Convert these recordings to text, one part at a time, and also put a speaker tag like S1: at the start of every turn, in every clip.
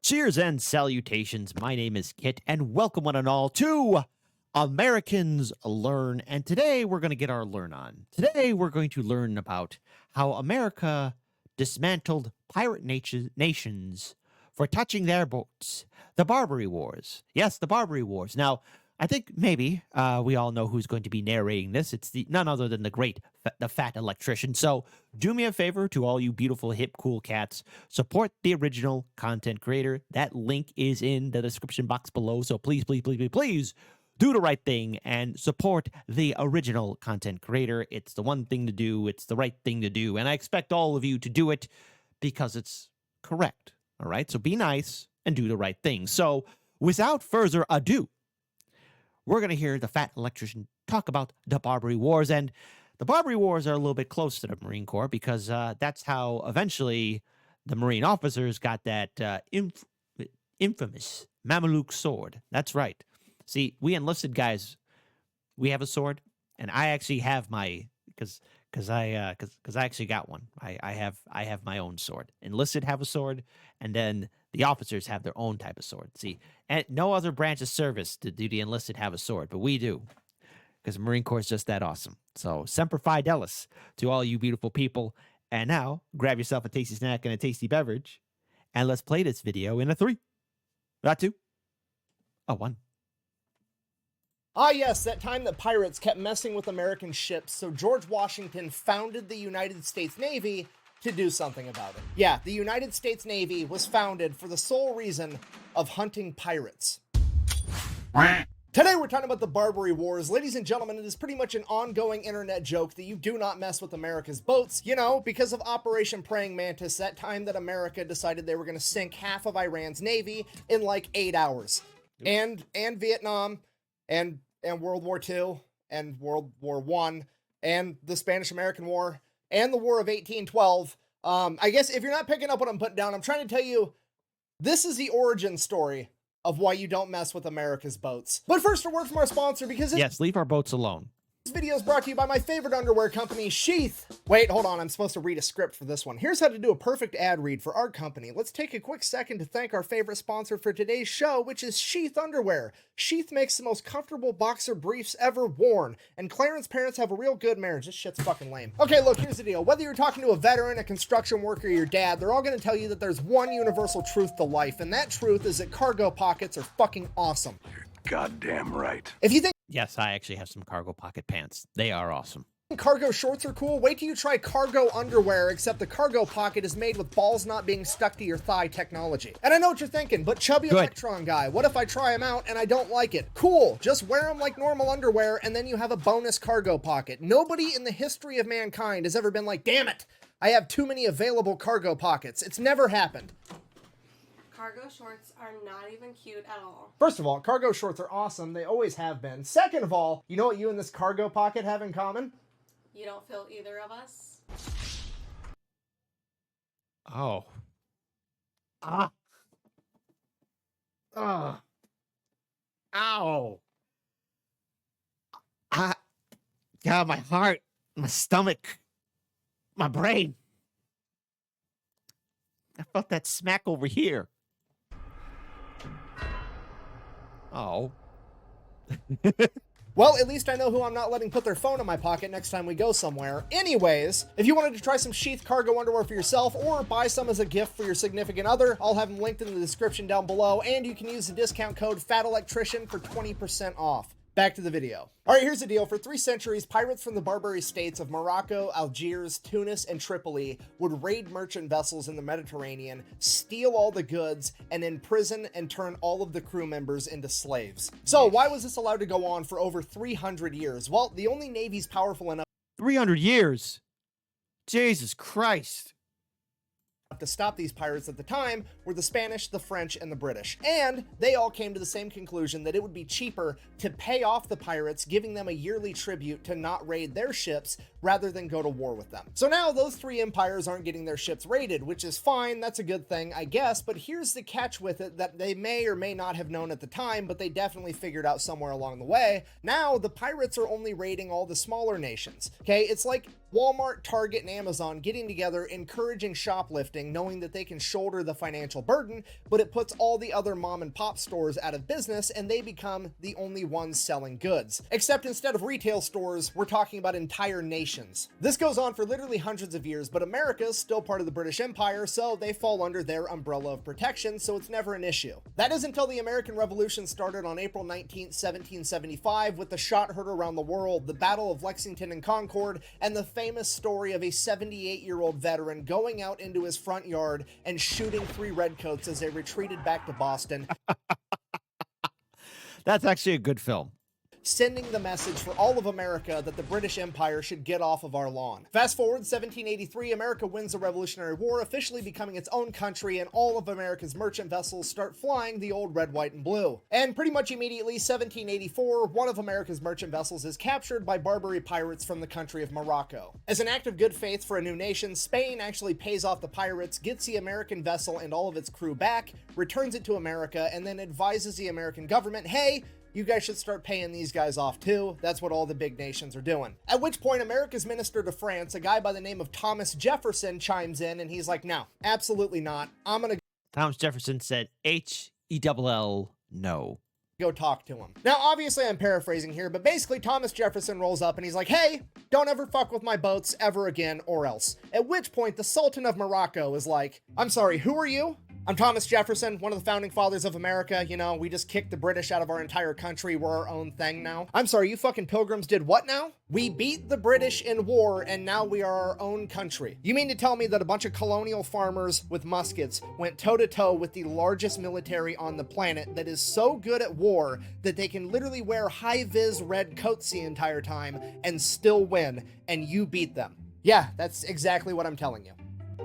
S1: Cheers and salutations. My name is Kit, and welcome one and all to Americans Learn. And today we're going to get our learn on. Today we're going to learn about how America dismantled pirate nations for touching their boats. The Barbary Wars. Yes, the Barbary Wars. Now, I think maybe we all know who's going to be narrating this. It's none other than the fat electrician. So do me a favor to all you beautiful, hip, cool cats. Support the original content creator. That link is in the description box below. So please, please, please, please, please do the right thing and support the original content creator. It's the one thing to do. It's the right thing to do. And I expect all of you to do it because it's correct. All right? So be nice and do the right thing. So without further ado, we're going to hear the fat electrician talk about the Barbary Wars. And the Barbary Wars are a little bit close to the Marine Corps because that's how eventually the Marine officers got that infamous Mameluke sword. That's right. See, we enlisted guys, we have a sword, and I actually have my because I actually got one. I have my own sword. Enlisted have a sword, and then the officers have their own type of sword. See, and no other branch of service do the enlisted have a sword, but we do, because the Marine Corps is just that awesome. So, Semper Fidelis to all you beautiful people. And now, grab yourself a tasty snack and a tasty beverage, and let's play this video in a 3, not 2, a 1.
S2: Ah, yes, that time that pirates kept messing with American ships, so George Washington founded the United States Navy to do something about it. Yeah, the United States Navy was founded for the sole reason of hunting pirates. Today we're talking about the Barbary Wars. Ladies and gentlemen, it is pretty much an ongoing internet joke that you do not mess with America's boats, you know, because of Operation Praying Mantis, that time that America decided they were going to sink half of Iran's navy in like 8 hours. And Vietnam, and World War II, and World War I, and the Spanish-American War, and the War of 1812. I guess if you're not picking up what I'm putting down, I'm trying to tell you, this is the origin story of why you don't mess with America's boats. But first, a word from our sponsor, because
S1: yes, leave our boats alone.
S2: This video is brought to you by my favorite underwear company, Sheath. Wait, hold on, I'm supposed to read a script for this one. Here's how to do a perfect ad read for our company. Let's take a quick second to thank our favorite sponsor for today's show, which is Sheath Underwear. Sheath makes the most comfortable boxer briefs ever worn, and Clarence's parents have a real good marriage. This shit's fucking lame. Okay, look, here's the deal. Whether you're talking to a veteran, a construction worker, or your dad, they're all gonna tell you that there's one universal truth to life, and that truth is that cargo pockets are fucking awesome.
S3: You're goddamn right.
S2: If you think
S1: Yes, I actually have some cargo pocket pants. They are awesome.
S2: cargo shorts are cool, wait till you try cargo underwear, except the cargo pocket is made with balls not being stuck to your thigh technology. And I know what you're thinking, but chubby electron guy, what if I try them out and I don't like it? Cool, just wear them like normal underwear and then you have a bonus cargo pocket. Nobody in the history of mankind has ever been like, damn it, I have too many available cargo pockets. It's never happened.
S4: Cargo shorts are not even cute at all.
S2: First of all, cargo shorts are awesome. They always have been. Second of all, you know what you and this cargo pocket have in common?
S4: You don't feel either of us?
S1: Oh. Ah. Ah. Ow. God, my heart, my stomach, my brain. I felt that smack over here. Oh.
S2: Well, at least I know who I'm not letting put their phone in my pocket next time we go somewhere. Anyways, if you wanted to try some Sheath cargo underwear for yourself or buy some as a gift for your significant other, I'll have them linked in the description down below, and you can use the discount code FATElectrician for 20% off. Back to the video. All right, here's the deal. For 3 centuries, pirates from the Barbary states of Morocco, Algiers, Tunis, and Tripoli would raid merchant vessels in the Mediterranean, steal all the goods, and imprison and turn all of the crew members into slaves. So why was this allowed to go on for over 300 years? Well, the only navies powerful enough
S1: 300 years. Jesus Christ.
S2: to stop these pirates at the time were the Spanish, the French, and the British. And they all came to the same conclusion that it would be cheaper to pay off the pirates, giving them a yearly tribute to not raid their ships rather than go to war with them. So now those three empires aren't getting their ships raided, which is fine. That's a good thing, I guess. But here's the catch with it that they may or may not have known at the time, but they definitely figured out somewhere along the way. Now the pirates are only raiding all the smaller nations. Okay, it's like Walmart, Target, and Amazon getting together, encouraging shoplifting, knowing that they can shoulder the financial burden, but it puts all the other mom and pop stores out of business and they become the only ones selling goods. Except instead of retail stores, we're talking about entire nations. This goes on for literally hundreds of years, but America is still part of the British Empire, so they fall under their umbrella of protection, so it's never an issue. That is until the American Revolution started on April 19th, 1775, with the shot heard around the world, the Battle of Lexington and Concord, and the famous story of a 78-year-old veteran going out into his front yard and shooting 3 redcoats as they retreated back to Boston.
S1: That's actually a good film.
S2: Sending the message for all of America that the British Empire should get off of our lawn. Fast forward 1783, America wins the Revolutionary War, officially becoming its own country, and all of America's merchant vessels start flying the old red, white, and blue. And pretty much immediately, 1784, one of America's merchant vessels is captured by Barbary pirates from the country of Morocco. As an act of good faith for a new nation, Spain actually pays off the pirates, gets the American vessel and all of its crew back, returns it to America, and then advises the American government, hey, you guys should start paying these guys off too. That's what all the big nations are doing. At which point, America's minister to France, a guy by the name of Thomas Jefferson, chimes in and he's like, no, absolutely not. I'm gonna
S1: Thomas Jefferson said H-E-double-L, no.
S2: go talk to him. Now, obviously I'm paraphrasing here, but basically Thomas Jefferson rolls up and he's like, hey, don't ever fuck with my boats ever again or else. At which point the Sultan of Morocco is like, I'm sorry, who are you? I'm Thomas Jefferson, one of the founding fathers of America. You know, we just kicked the British out of our entire country. We're our own thing now. I'm sorry, you fucking pilgrims did what now? We beat the British in war and now we are our own country. You mean to tell me that a bunch of colonial farmers with muskets went toe-to-toe with the largest military on the planet that is so good at war that they can literally wear high-vis red coats the entire time and still win, and you beat them? Yeah, that's exactly what I'm telling you.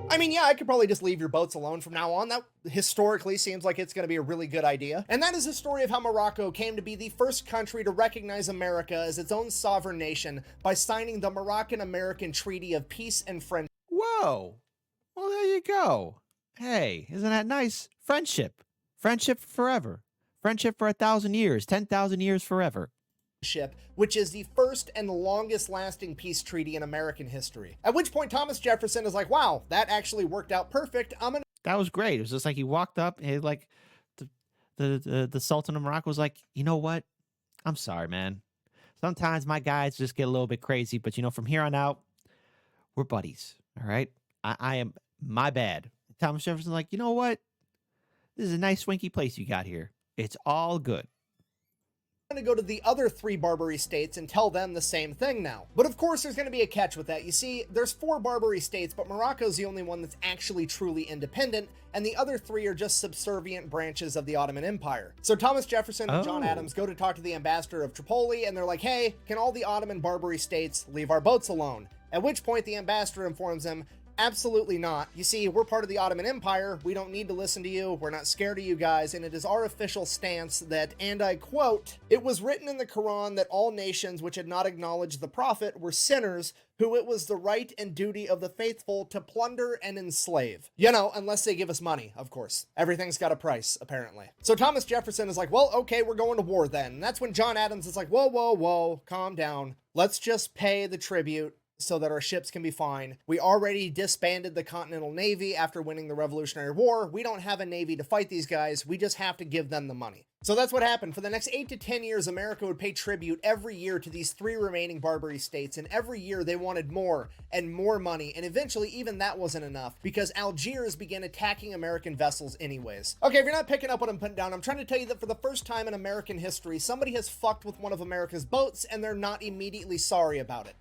S2: I mean, yeah, I could probably just leave your boats alone from now on. That historically seems like it's going to be a really good idea. And that is the story of how Morocco came to be the first country to recognize America as its own sovereign nation by signing the Moroccan-American Treaty of Peace and Friendship.
S1: Whoa. Well, there you go. Hey, isn't that nice? Friendship. Friendship forever. Friendship for 1,000 years. 10,000 years forever.
S2: Which is the first and longest lasting peace treaty in American history. At which point Thomas Jefferson is like, wow, that actually worked out perfect.
S1: That was great. It was just like he walked up and like the Sultan of Morocco was like, you know what? I'm sorry, man. Sometimes my guys just get a little bit crazy, but you know, from here on out, we're buddies. All right. I am my bad. Thomas Jefferson's like, you know what? This is a nice swanky place you got here. It's all good.
S2: Going to go to the other 3 Barbary states and tell them the same thing now. But of course there's going to be a catch with that. You see, there's 4 Barbary states, but Morocco's the only one that's actually truly independent, and the other 3 are just subservient branches of the Ottoman Empire. So Thomas Jefferson and John Adams go to talk to the ambassador of Tripoli, and they're like, hey, can all the Ottoman Barbary states leave our boats alone? At which point the ambassador informs them, absolutely not. You see, we're part of the Ottoman Empire. We don't need to listen to you. We're not scared of you guys. And it is our official stance that, and I quote, it was written in the Quran that all nations which had not acknowledged the prophet were sinners, who it was the right and duty of the faithful to plunder and enslave. You know, unless they give us money, of course. Everything's got a price, apparently. So Thomas Jefferson is like, well, okay, we're going to war then. And that's when John Adams is like, whoa, whoa, whoa, calm down. Let's just pay the tribute so that our ships can be fine. We already disbanded the Continental Navy after winning the Revolutionary War. We don't have a navy to fight these guys. We just have to give them the money. So that's what happened. For the next 8 to 10 years, America would pay tribute every year to these 3 remaining Barbary states, and every year they wanted more and more money, and eventually even that wasn't enough because Algiers began attacking American vessels anyways. Okay, if you're not picking up what I'm putting down, I'm trying to tell you that for the first time in American history, somebody has fucked with one of America's boats and they're not immediately sorry about it.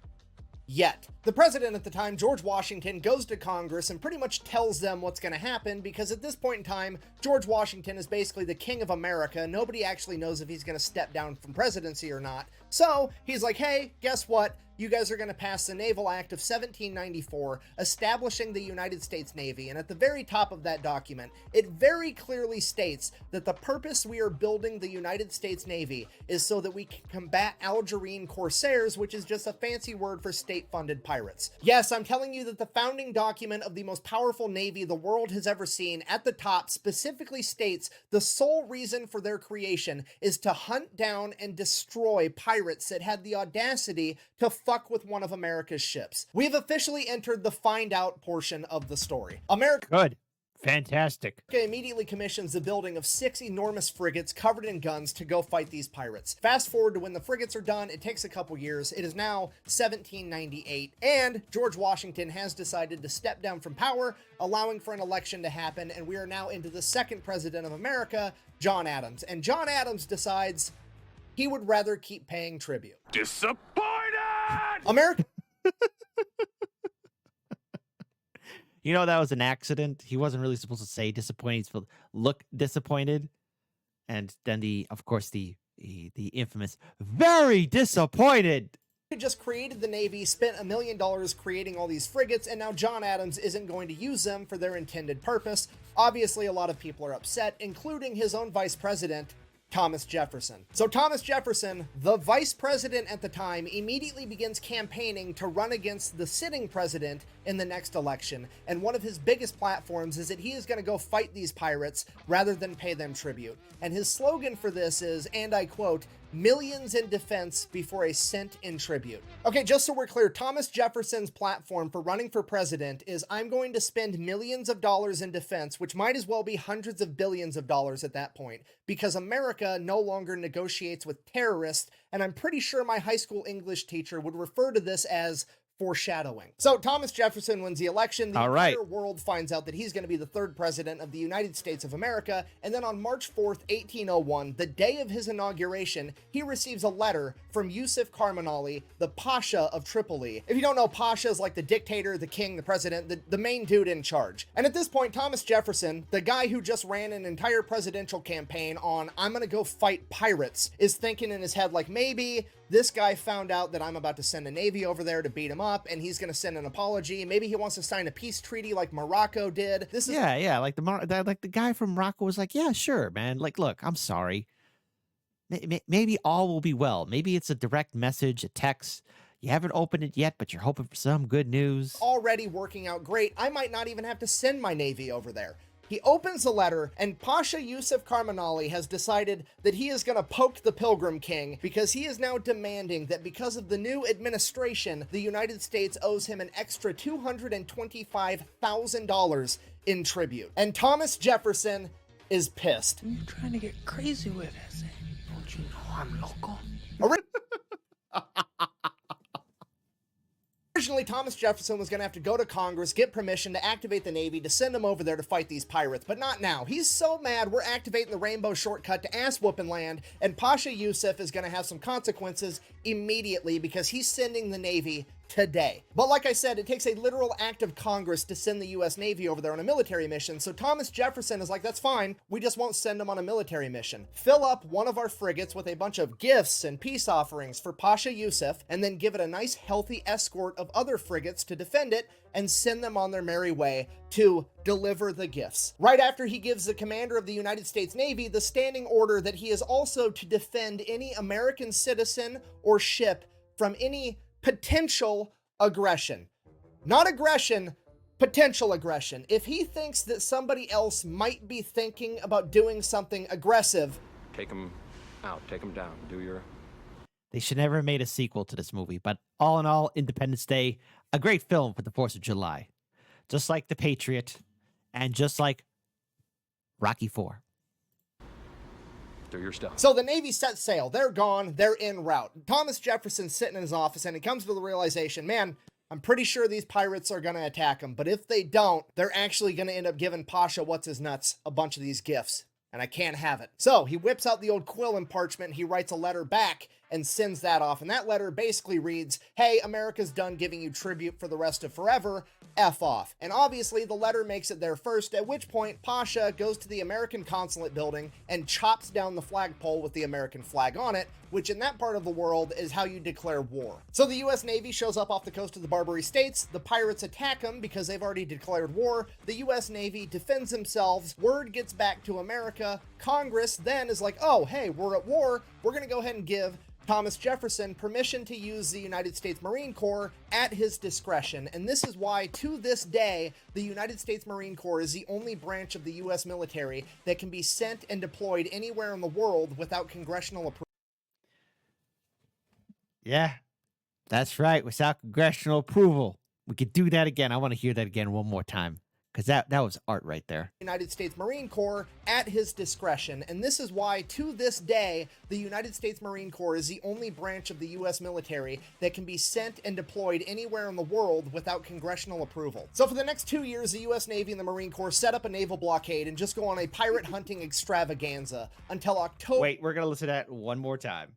S2: Yet. The president at the time, George Washington, goes to Congress and pretty much tells them what's going to happen because at this point in time, George Washington is basically the king of America. Nobody actually knows if he's going to step down from presidency or not. So he's like, hey, guess what? You guys are going to pass the Naval Act of 1794, establishing the United States Navy. And at the very top of that document, it very clearly states that the purpose we are building the United States Navy is so that we can combat Algerine corsairs, which is just a fancy word for state-funded pirates. Yes, I'm telling you that the founding document of the most powerful navy the world has ever seen at the top specifically states the sole reason for their creation is to hunt down and destroy pirates that had the audacity to fuck with one of America's ships. We've officially entered the find out portion of the story. America
S1: Good. Fantastic.
S2: immediately commissions the building of 6 enormous frigates covered in guns to go fight these pirates. Fast forward to when the frigates are done, it takes a couple years. It is now 1798, and George Washington has decided to step down from power, allowing for an election to happen, and we are now into the second president of America, John Adams. And John Adams decides he would rather keep paying tribute.
S3: Disappointed!
S2: America
S1: You know, that was an accident. He wasn't really supposed to say disappointed. He's supposed to look disappointed. And then of course, the infamous very disappointed.
S2: just created the Navy, spent $1 million creating all these frigates, and now John Adams isn't going to use them for their intended purpose. Obviously, a lot of people are upset, including his own vice president, Thomas Jefferson. So Thomas Jefferson, the vice president at the time, immediately begins campaigning to run against the sitting president in the next election. And one of his biggest platforms is that he is going to go fight these pirates rather than pay them tribute. And his slogan for this is, and I quote, "Millions in defense before a cent in tribute." Okay, just so we're clear, Thomas Jefferson's platform for running for president is, I'm going to spend millions of dollars in defense, which might as well be hundreds of billions of dollars at that point, because America no longer negotiates with terrorists, and I'm pretty sure my high school English teacher would refer to this as foreshadowing. So Thomas Jefferson wins the election. The entire world finds out that he's going to be the third president of the United States of America. And then on March 4th, 1801, the day of his inauguration, he receives a letter from Yusuf Karmanali, the Pasha of Tripoli. If you don't know, Pasha is like the dictator, the king, the president, the main dude in charge. And at this point, Thomas Jefferson, the guy who just ran an entire presidential campaign on, I'm going to go fight pirates, is thinking in his head, like, maybe this guy found out that I'm about to send a Navy over there to beat him up, and he's going to send an apology. Maybe he wants to sign a peace treaty like Morocco did. This is
S1: Like the guy from Morocco was like, yeah, sure, man. Like, look, I'm sorry. Maybe all will be well. Maybe it's a direct message, a text. You haven't opened it yet, but you're hoping for some good news.
S2: Already working out great. I might not even have to send my Navy over there. He opens the letter, and Pasha Yusuf Karmanali has decided that he is going to poke the Pilgrim King, because he is now demanding that because of the new administration, the United States owes him an extra $225,000 in tribute. And Thomas Jefferson is pissed.
S5: You're trying to get crazy with this. Don't you know I'm local?
S2: Originally, Thomas Jefferson was going to have to go to Congress, get permission to activate the Navy to send him over there to fight these pirates, but not now. He's so mad we're activating the Rainbow Shortcut to ass-whooping land, and Pasha Yusuf is going to have some consequences immediately because he's sending the Navy today. But like I said, it takes a literal act of Congress to send the U.S. Navy over there on a military mission, so Thomas Jefferson is like, that's fine, we just won't send them on a military mission. Fill up one of our frigates with a bunch of gifts and peace offerings for Pasha Yusuf, and then give it a nice healthy escort of other frigates to defend it, and send them on their merry way to deliver the gifts. Right after he gives the commander of the United States Navy the standing order that he is also to defend any American citizen or ship from any potential aggression. Not aggression, potential aggression. If he thinks that somebody else might be thinking about doing something aggressive,
S6: take them out, take them down, do your...
S1: They should never have made a sequel to this movie, but all in all, Independence Day, a great film for the 4th of July. Just like The Patriot, and just like Rocky IV.
S6: Do your stuff.
S2: So the Navy sets sail. They're gone. They're en route. Thomas Jefferson's sitting in his office, and he comes to the realization, man, I'm pretty sure these pirates are going to attack him, but if they don't, they're actually going to end up giving Pasha What's-His-Nuts a bunch of these gifts, and I can't have it. So he whips out the old quill and parchment, he writes a letter back, and sends that off. And that letter basically reads, hey, America's done giving you tribute for the rest of forever, F off. And obviously the letter makes it there first, at which point Pasha goes to the American consulate building and chops down the flagpole with the American flag on it, which in that part of the world is how you declare war. So the US Navy shows up off the coast of the Barbary states, the pirates attack them because they've already declared war, the US Navy defends themselves, word gets back to America, Congress then is like, oh, hey, we're at war, we're gonna go ahead and give Thomas Jefferson permission to use the United States Marine Corps at his discretion. And this is why, to this day, the United States Marine Corps is the only branch of the U.S. military that can be sent and deployed anywhere in the world without congressional approval.
S1: Yeah. That's right. Without congressional approval. We could do that again. I want to hear that again one more time. Because that was art right there.
S2: United States Marine Corps at his discretion. And this is why, to this day, the United States Marine Corps is the only branch of the U.S. military that can be sent and deployed anywhere in the world without congressional approval. So for the next 2 years, the U.S. Navy and the Marine Corps set up a naval blockade and just go on a pirate hunting extravaganza until October.
S1: Wait, we're going to listen to that one more time.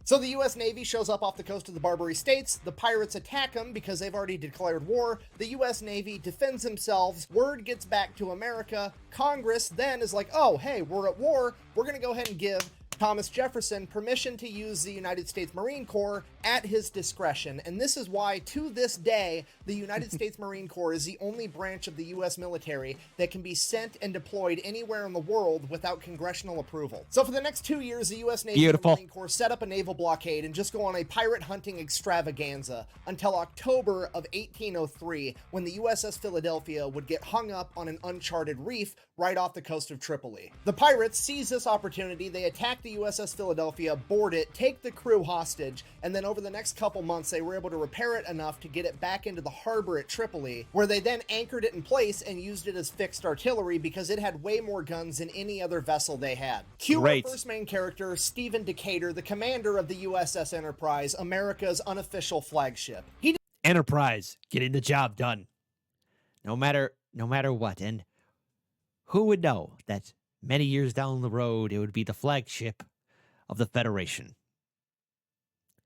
S2: So the U.S. Navy shows up off the coast of the Barbary states. The pirates attack them because they've already declared war. The U.S. Navy defends themselves. Word gets back to America. Congress then is like, oh, hey, we're at war. We're going to go ahead and give Thomas Jefferson permission to use the United States Marine Corps at his discretion. And this is why, to this day, the United States Marine Corps is the only branch of the U.S. military that can be sent and deployed anywhere in the world without congressional approval. So for the next 2 years, the U.S. Navy and the Marine Corps set up a naval blockade and just go on a pirate hunting extravaganza until October of 1803, when the USS Philadelphia would get hung up on an uncharted reef right off the coast of Tripoli. The pirates seize this opportunity. They attack the USS Philadelphia, board it, take the crew hostage, and then over the next couple months, they were able to repair it enough to get it back into the harbor at Tripoli, where they then anchored it in place and used it as fixed artillery because it had way more guns than any other vessel they had. Cue our first main character, Stephen Decatur, the commander of the USS Enterprise, America's unofficial flagship.
S1: Enterprise, getting the job done. No matter what. And who would know that many years down the road, it would be the flagship of the Federation.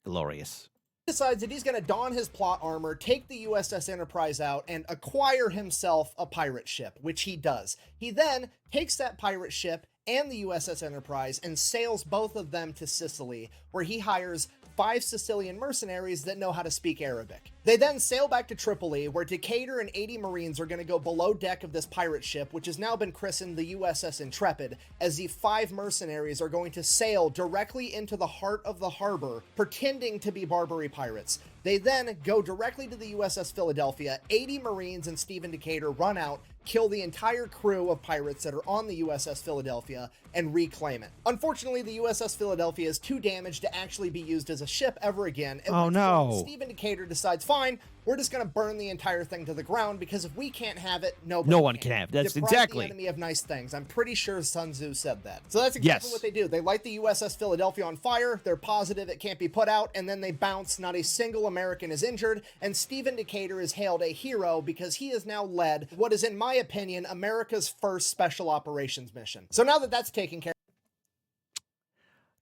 S1: Glorious.
S2: He decides that he's going to don his plot armor, take the USS Enterprise out, and acquire himself a pirate ship, which he does. He then takes that pirate ship and the USS Enterprise and sails both of them to Sicily, where he hires 5 Sicilian mercenaries that know how to speak Arabic. They then sail back to Tripoli, where Decatur and 80 Marines are going to go below deck of this pirate ship, which has now been christened the USS Intrepid, as the 5 mercenaries are going to sail directly into the heart of the harbor, pretending to be Barbary pirates. They then go directly to the USS Philadelphia. 80 Marines and Stephen Decatur run out, kill the entire crew of pirates that are on the USS Philadelphia, and reclaim it. Unfortunately, the USS Philadelphia is too damaged to actually be used as a ship ever again.
S1: Oh no.
S2: Stephen Decatur decides, fine, we're just going to burn the entire thing to the ground, because if we can't have it, no
S1: one can have it. That's
S2: Deprive
S1: exactly.
S2: the enemy of nice things. I'm pretty sure Sun Tzu said that. So that's exactly what they do. They light the USS Philadelphia on fire. They're positive it can't be put out, and then they bounce. Not a single American is injured, and Stephen Decatur is hailed a hero because he has now led what is, in my opinion, America's first special operations mission. So now that that's taken care of,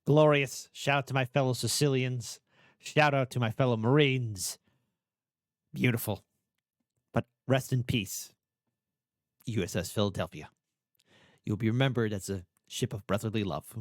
S1: glorious. Shout out to my fellow Sicilians. Shout out to my fellow Marines. Beautiful. But rest in peace, USS Philadelphia. You'll be remembered as a ship of brotherly love.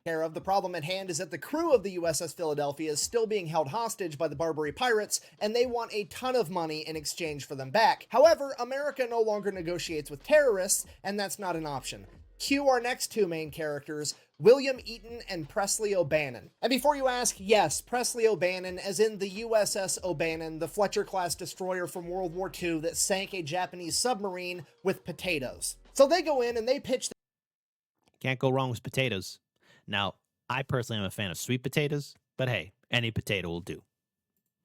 S2: the problem at hand is that the crew of the USS Philadelphia is still being held hostage by the Barbary pirates, and they want a ton of money in exchange for them back. However, America no longer negotiates with terrorists, and that's not an option. Cue our next 2 main characters, William Eaton and Presley O'Bannon. And before you ask, yes, Presley O'Bannon, as in the USS O'Bannon, the Fletcher-class destroyer from World War II that sank a Japanese submarine with potatoes. So they go in and they pitch.
S1: Can't go wrong with potatoes. Now, I personally am a fan of sweet potatoes, but hey, any potato will do.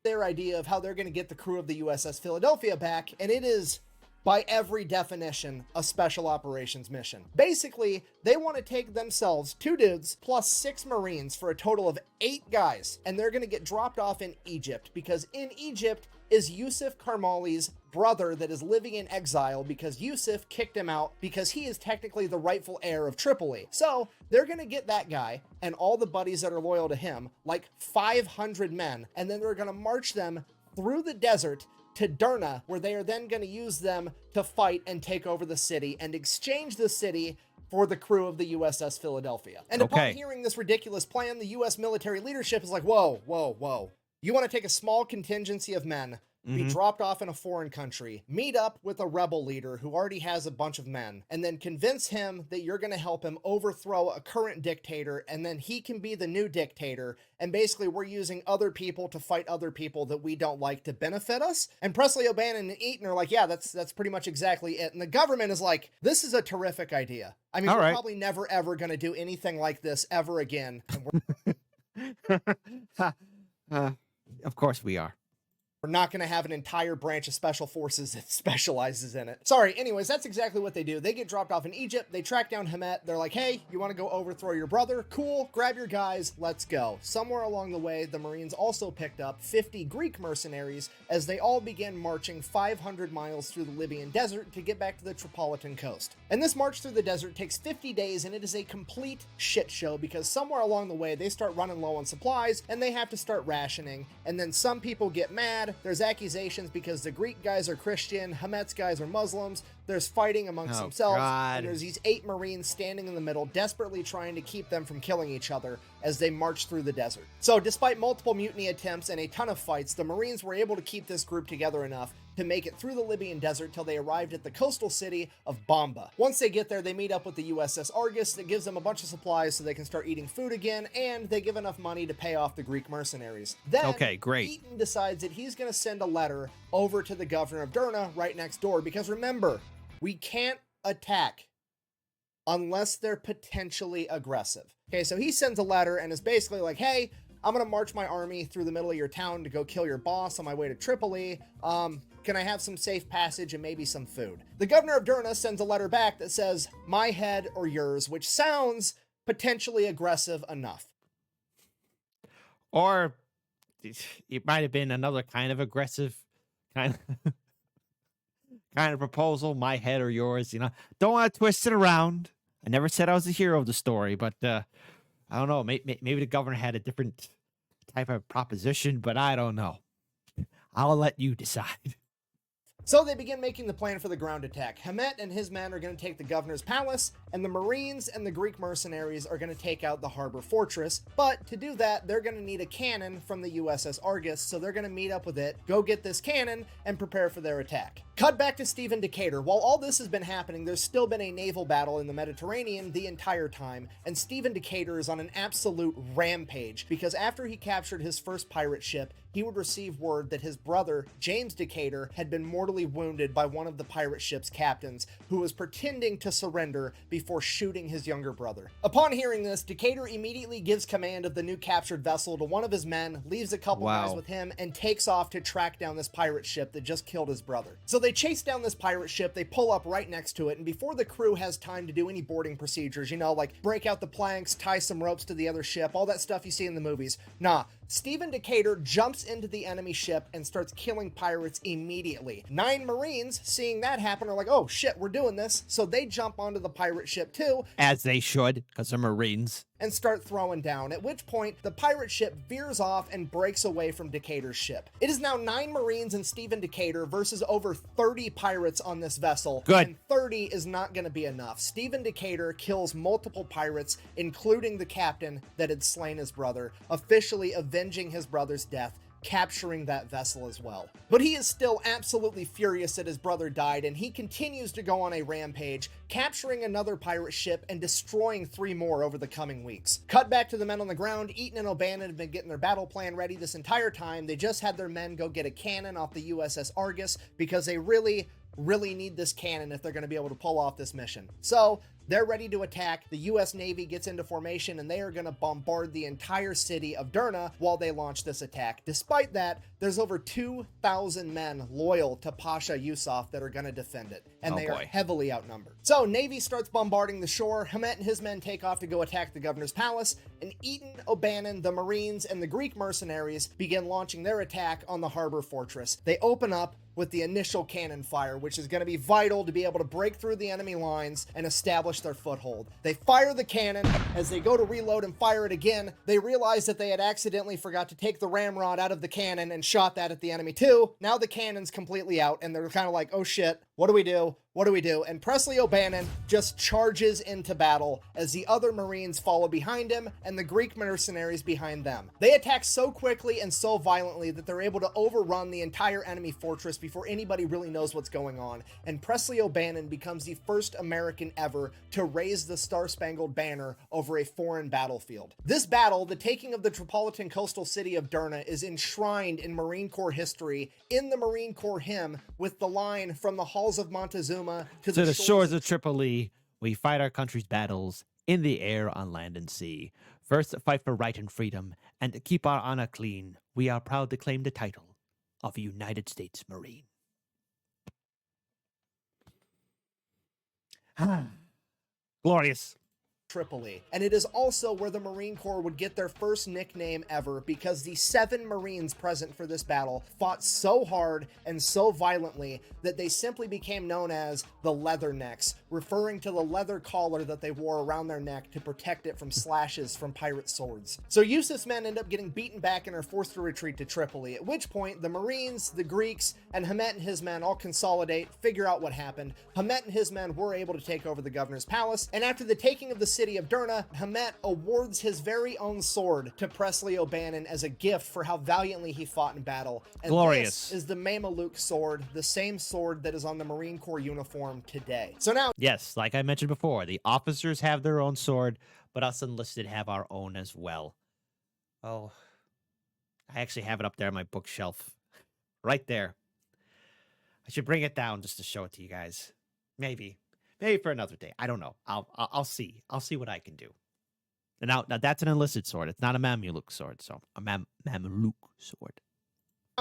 S2: Their idea of how they're going to get the crew of the USS Philadelphia back, and it is, by every definition, a special operations mission. Basically, they want to take themselves 2 dudes plus 6 Marines for a total of 8 guys, and they're going to get dropped off in Egypt, because in Egypt is Yusuf Karmali's brother that is living in exile because Yusuf kicked him out because he is technically the rightful heir of Tripoli. So they're going to get that guy and all the buddies that are loyal to him, like 500 men, and then they're going to march them through the desert to Derna, where they are then going to use them to fight and take over the city and exchange the city for the crew of the USS Philadelphia. And upon hearing this ridiculous plan, the US military leadership is like, whoa, whoa, whoa. You want to take a small contingency of men, be dropped off in a foreign country, meet up with a rebel leader who already has a bunch of men, and then convince him that you're going to help him overthrow a current dictator, and then he can be the new dictator, and basically we're using other people to fight other people that we don't like to benefit us. And Presley O'Bannon and Eaton are like, yeah, that's pretty much exactly it. And the government is like, this is a terrific idea. I mean, we're probably never ever going to do anything like this ever again. And we're
S1: Of course we are.
S2: We're not going to have an entire branch of special forces that specializes in it. Sorry, anyways, that's exactly what they do. They get dropped off in Egypt. They track down Hamet. They're like, hey, you want to go overthrow your brother? Cool, grab your guys, let's go. Somewhere along the way, the Marines also picked up 50 Greek mercenaries as they all began marching 500 miles through the Libyan desert to get back to the Tripolitan coast. And this march through the desert takes 50 days, and it is a complete shit show because somewhere along the way, they start running low on supplies, and they have to start rationing, and then some people get mad. There's accusations because the Greek guys are Christian, Hamet's guys are Muslims, there's fighting amongst themselves, and there's these 8 Marines standing in the middle, desperately trying to keep them from killing each other as they march through the desert. So despite multiple mutiny attempts and a ton of fights, the Marines were able to keep this group together enough to make it through the Libyan desert till they arrived at the coastal city of Bamba. Once they get there, they meet up with the USS Argus that gives them a bunch of supplies so they can start eating food again, and they give enough money to pay off the Greek mercenaries. Then,
S1: okay, great.
S2: Eaton decides that he's going to send a letter over to the governor of Derna right next door, because remember, we can't attack unless they're potentially aggressive. Okay, so he sends a letter and is basically like, hey, I'm going to march my army through the middle of your town to go kill your boss on my way to Tripoli. Can I have some safe passage and maybe some food? The governor of Derna sends a letter back that says, my head or yours, which sounds potentially aggressive enough.
S1: Or it might have been another kind of aggressive kind of proposal, my head or yours, you know. Don't want to twist it around. I never said I was the hero of the story, but I don't know. Maybe the governor had a different type of proposition, but I don't know. I'll let you decide.
S2: So they begin making the plan for the ground attack. Hamet and his men are going to take the governor's palace, and the Marines and the Greek mercenaries are going to take out the harbor fortress. But to do that, they're going to need a cannon from the USS Argus, so they're going to meet up with it, go get this cannon, and prepare for their attack. Cut back to Stephen Decatur. While all this has been happening, there's still been a naval battle in the Mediterranean the entire time, and Stephen Decatur is on an absolute rampage, because after he captured his first pirate ship, he would receive word that his brother, James Decatur, had been mortally wounded by one of the pirate ship's captains, who was pretending to surrender before shooting his younger brother. Upon hearing this, Decatur immediately gives command of the new captured vessel to one of his men, leaves a couple guys with him, and takes off to track down this pirate ship that just killed his brother. So they chase down this pirate ship, they pull up right next to it, and before the crew has time to do any boarding procedures, you know, like break out the planks, tie some ropes to the other ship, all that stuff you see in the movies, nah. Stephen Decatur jumps into the enemy ship and starts killing pirates immediately. 9 Marines, seeing that happen, are like, oh shit, we're doing this. So they jump onto the pirate ship too.
S1: As they should, because they're Marines.
S2: And start throwing down, at which point the pirate ship veers off and breaks away from Decatur's ship. It is now 9 Marines and Stephen Decatur versus over 30 pirates on this vessel.
S1: Good.
S2: And 30 is not going to be enough. Stephen Decatur kills multiple pirates, including the captain that had slain his brother, officially avenging his brother's death, capturing that vessel as well. But he is still absolutely furious that his brother died, and he continues to go on a rampage, capturing another pirate ship and destroying 3 more over the coming weeks. Cut back to the men on the ground. Eaton and O'Bannon have been getting their battle plan ready this entire time. They just had their men go get a cannon off the USS Argus because they really need this cannon if they're going to be able to pull off this mission. So they're ready to attack. The U.S. Navy gets into formation, and they are going to bombard the entire city of Derna while they launch this attack. Despite that, there's over 2,000 men loyal to Pasha Yusuf that are going to defend it, and they are heavily outnumbered. So Navy starts bombarding the shore. Hamet and his men take off to go attack the governor's palace, and Eaton, O'Bannon, the Marines, and the Greek mercenaries begin launching their attack on the harbor fortress. They open up with the initial cannon fire, which is going to be vital to be able to break through the enemy lines and establish their foothold. They fire the cannon. As they go to reload and fire it again, they realize that they had accidentally forgot to take the ramrod out of the cannon and shot that at the enemy too. Now the cannon's completely out, and they're kind of like, oh shit, what do we do? What do we do? And Presley O'Bannon just charges into battle as the other Marines follow behind him and the Greek mercenaries behind them. They attack so quickly and so violently that they're able to overrun the entire enemy fortress before anybody really knows what's going on. And Presley O'Bannon becomes the first American ever to raise the Star-Spangled Banner over a foreign battlefield. This battle, the taking of the Tripolitan coastal city of Derna, is enshrined in Marine Corps history in the Marine Corps hymn with the line, "From the halls of Montezuma to the
S1: shores of Tripoli, we fight our country's battles in the air, on land, and sea. First, fight for right and freedom, and to keep our honor clean, we are proud to claim the title of United States Marine. Glorious.
S2: Tripoli. And it is also where the Marine Corps would get their first nickname ever, because the 7 Marines present for this battle fought so hard and so violently that they simply became known as the Leathernecks, referring to the leather collar that they wore around their neck to protect it from slashes from pirate swords. So Yusuf's men end up getting beaten back and are forced to retreat to Tripoli, at which point the Marines, the Greeks, and Hamet and his men all consolidate, figure out what happened. Hamet and his men were able to take over the governor's palace, and after the taking of the city of Derna, Hamet awards his very own sword to Presley O'Bannon as a gift for how valiantly he fought in battle. And
S1: Glorious.
S2: this is the Mameluke sword, the same sword that is on the Marine Corps uniform today. So now,
S1: Yes, like I mentioned before, the officers have their own sword, but us enlisted have our own as well. Oh, I actually have it up there on my bookshelf. Right there. I should bring it down just to show it to you guys. Maybe for another day. I don't know. I'll see. I'll see what I can do. And now that's an enlisted sword. It's not a Mameluke sword. So a Mameluke sword.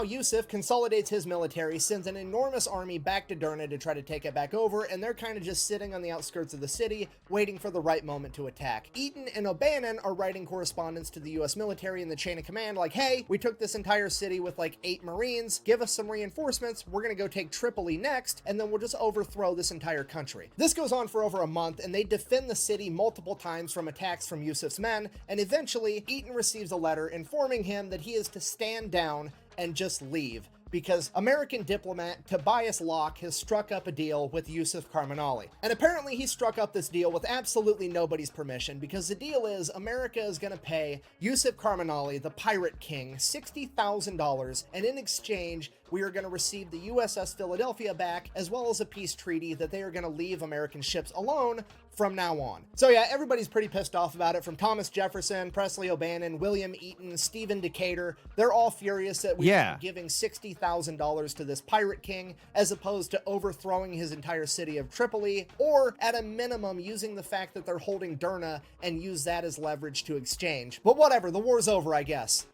S2: Yusuf consolidates his military, sends an enormous army back to Derna to try to take it back over, and they're kind of just sitting on the outskirts of the city, waiting for the right moment to attack. Eaton and O'Bannon are writing correspondence to the US military in the chain of command like, hey, we took this entire city with like 8 Marines, give us some reinforcements, we're gonna go take Tripoli next, and then we'll just overthrow this entire country. This goes on for over a month, and they defend the city multiple times from attacks from Yusuf's men, and eventually Eaton receives a letter informing him that he is to stand down and just leave, because American diplomat Tobias Locke has struck up a deal with Yusuf Karmanali. And apparently he struck up this deal with absolutely nobody's permission, because the deal is America is going to pay Yusuf Karmanali, the pirate king, $60,000, and in exchange we are going to receive the USS Philadelphia back, as well as a peace treaty that they are going to leave American ships alone from now on. So yeah, everybody's pretty pissed off about it, from Thomas Jefferson, Presley O'Bannon, William Eaton, Stephen Decatur. They're all furious that we're giving $60,000 to this pirate king, as opposed to overthrowing his entire city of Tripoli, or at a minimum using the fact that they're holding Derna and use that as leverage to exchange. But whatever, the war's over, I guess.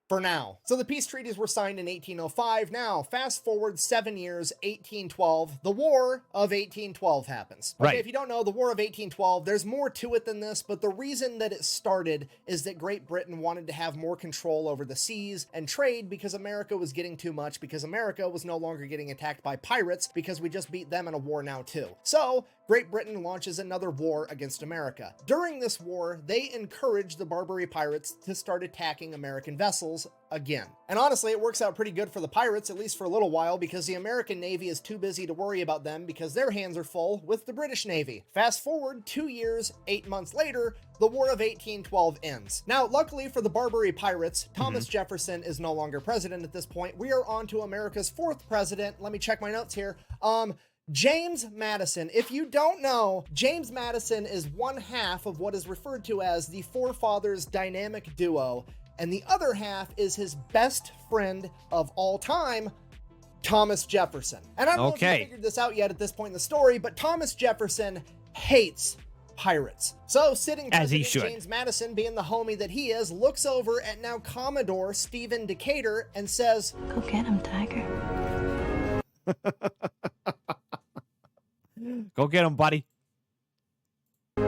S2: For now. So the peace treaties were signed in 1805. Now, fast forward 7 years, 1812, the War of 1812 happens. Okay,
S1: Right.
S2: if you don't know, the War of 1812, there's more to it than this, but the reason that it started is that Great Britain wanted to have more control over the seas and trade, because America was getting too much, because America was no longer getting attacked by pirates, because we just beat them in a war now too. So Great Britain launches another war against America. During this war, they encourage the Barbary pirates to start attacking American vessels again. And honestly, it works out pretty good for the pirates, at least for a little while, because the American Navy is too busy to worry about them because their hands are full with the British Navy. Fast forward 2 years, 8 months later, the War of 1812 ends. Now, luckily for the Barbary pirates, Thomas Jefferson is no longer president at this point. We are on to America's 4th president. Let me check my notes here. James Madison. If you don't know, James Madison is one half of what is referred to as the Forefathers dynamic duo, and the other half is his best friend of all time, Thomas Jefferson. And I don't know if you figured this out yet at this point in the story, but Thomas Jefferson hates pirates. So sitting
S1: as he
S2: President
S1: should,
S2: James Madison, being the homie that he is, looks over at now Commodore Stephen Decatur and says,
S7: "Go get him, Tiger."
S1: Go get him, buddy.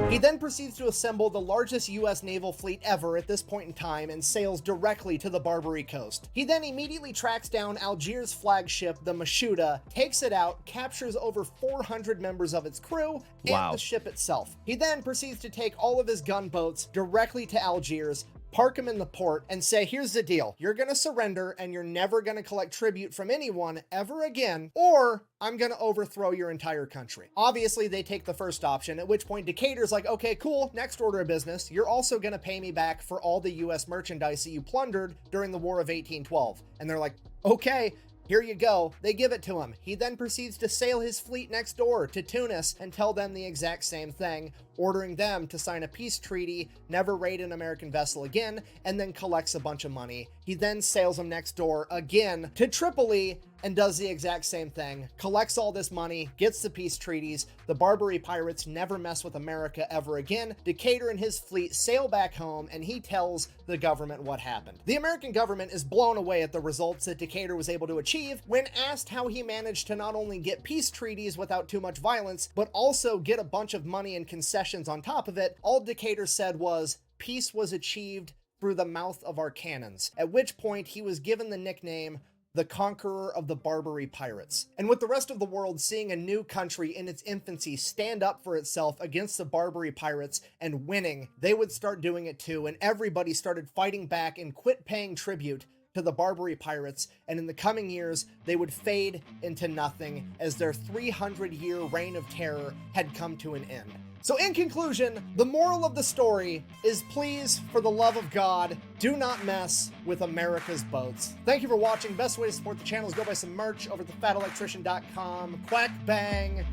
S2: He then proceeds to assemble the largest U.S. naval fleet ever at this point in time and sails directly to the Barbary coast. He then immediately tracks down Algiers' flagship, the Mashuda, takes it out, captures over 400 members of its crew, and the ship itself. He then proceeds to take all of his gunboats directly to Algiers, park them in the port, and say, here's the deal. You're going to surrender, and you're never going to collect tribute from anyone ever again, or I'm going to overthrow your entire country. Obviously, they take the first option, at which point Decatur's like, okay, cool, next order of business. You're also going to pay me back for all the U.S. merchandise that you plundered during the War of 1812. And they're like, okay, here you go. They give it to him. He then proceeds to sail his fleet next door to Tunis and tell them the exact same thing, ordering them to sign a peace treaty, never raid an American vessel again, and then collects a bunch of money. He then sails them next door again to Tripoli and does the exact same thing, collects all this money, gets the peace treaties. The Barbary pirates never mess with America ever again. Decatur and his fleet sail back home, and he tells the government what happened. The American government is blown away at the results that Decatur was able to achieve when asked how he managed to not only get peace treaties without too much violence, but also get a bunch of money and concessions on top of it. All Decatur said was, peace was achieved through the mouth of our cannons, at which point he was given the nickname the conqueror of the Barbary pirates. And with the rest of the world seeing a new country in its infancy stand up for itself against the Barbary pirates and winning, they would start doing it too, and everybody started fighting back and quit paying tribute to the Barbary pirates, and in the coming years, they would fade into nothing as their 300-year reign of terror had come to an end. So in conclusion, the moral of the story is please, for the love of God, do not mess with America's boats. Thank you for watching. Best way to support the channel is go buy some merch over at thefatelectrician.com. Quack bang,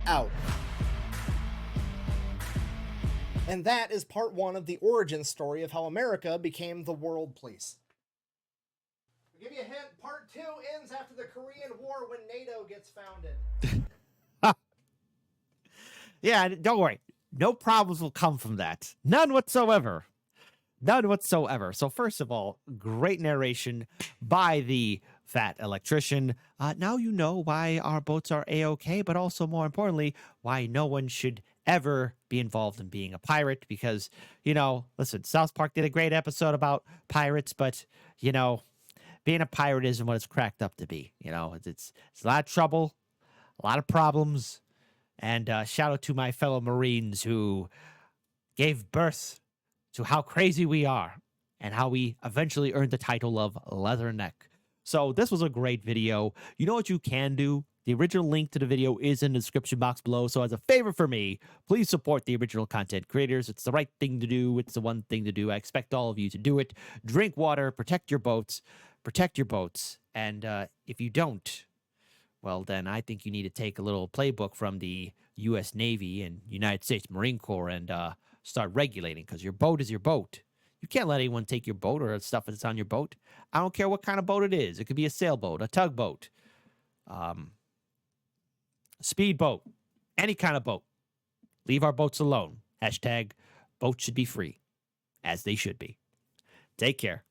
S2: out. And that is part one of the origin story of how America became the world police. I'll give you a hint, part two ends after the Korean War when NATO gets founded.
S1: Yeah, don't worry. No problems will come from that. None whatsoever. None whatsoever. So first of all, great narration by the fat electrician. Now you know why our boats are A-OK, but also more importantly, why no one should ever be involved in being a pirate because, you know, listen, South Park did a great episode about pirates, but, you know, being a pirate isn't what it's cracked up to be. You know, it's a lot of trouble, a lot of problems. And shout out to my fellow Marines who gave birth to how crazy we are and how we eventually earned the title of Leatherneck. So this was a great video. You know what you can do? The original link to the video is in the description box below. So as a favor for me, please support the original content creators. It's the right thing to do. It's the one thing to do. I expect all of you to do it. Drink water, protect your boats, And if you don't, well, then I think you need to take a little playbook from the U.S. Navy and United States Marine Corps and start regulating because your boat is your boat. You can't let anyone take your boat or stuff that's on your boat. I don't care what kind of boat it is. It could be a sailboat, a tugboat, a speedboat, any kind of boat. Leave our boats alone. Hashtag boats should be free, as they should be. Take care.